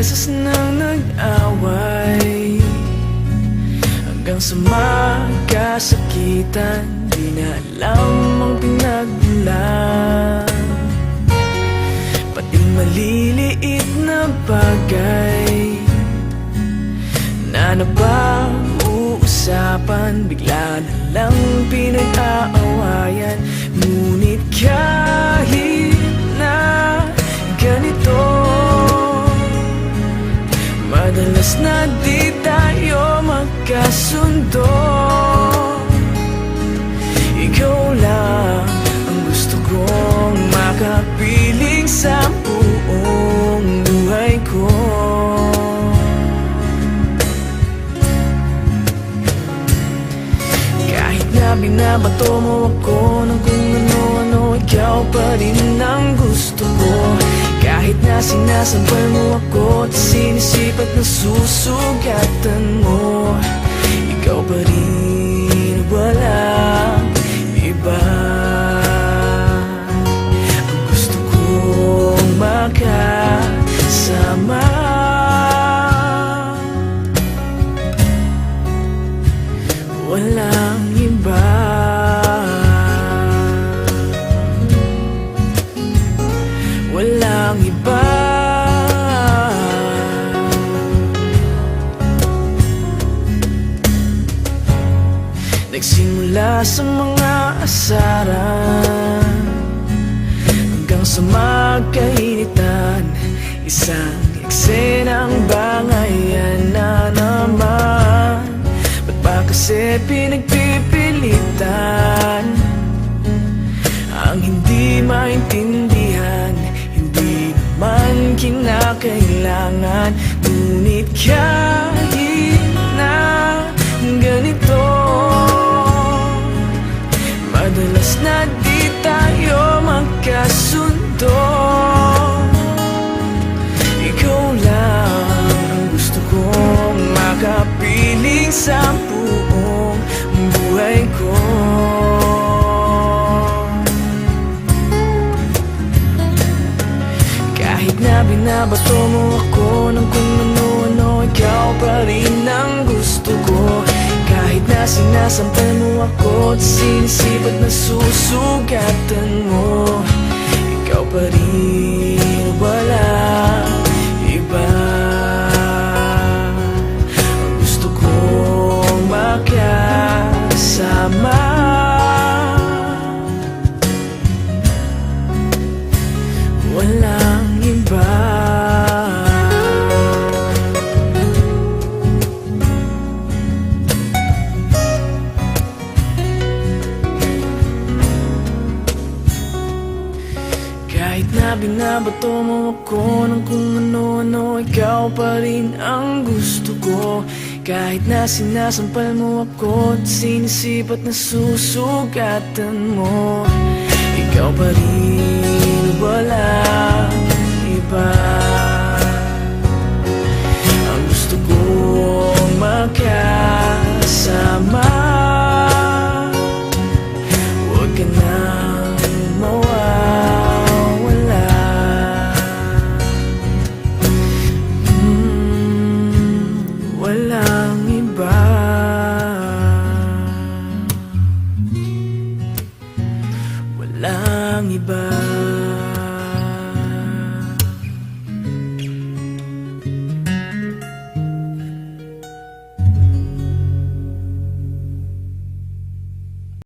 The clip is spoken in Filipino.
beses nang nag-away, hanggang sa magkasakitan. Di na alam ang pinagmulan, pati maliliit na bagay na napag-uusapan, bigla na lang pinag-aawayan. Ngunit kahit na ganito, madalas na di tayo magkasundo. Ikaw lang ang gusto kong makapiling sa buong buhay ko. Kahit na binabato mo ako ng kung ano-ano, ikaw pa rin ang gusto ko. Kahit na sinasampal mo ako at sinisipat na susugatan mo, ikaw pa rin, walang iba. Ang gusto kong makasama, walang iba. Walang iba. Nagsimula sa mga asaran hanggang sa magkainitan, isang eksenang bangayan na naman. Ba't ba kasi pinagpipilitan ang hindi maintindihan? Hindi naman kinakailangan. Ngunit kahit na ganito, madalas na di tayo magkasundo. Ikaw lang ang gusto kong makapiling sa buong buhay ko. Kahit na binabato mo ako ng kung ano-ano, ikaw pa rin ang gusto ko. Kahit na sinasampal mo ako at sinisipat na susugatan mo, ikaw pa rin, walang iba. Ang gusto kong makasama, walang iba. Kahit na binabato mo ako ng kung ano-ano, ikaw pa rin ang gusto ko. Kahit na sinasampal mo ako at sinisipat na susugatan mo, ikaw pa rin, walang iba. Ang gusto kong makasama, huwag ka nang mawawala. Walang iba. Walang iba.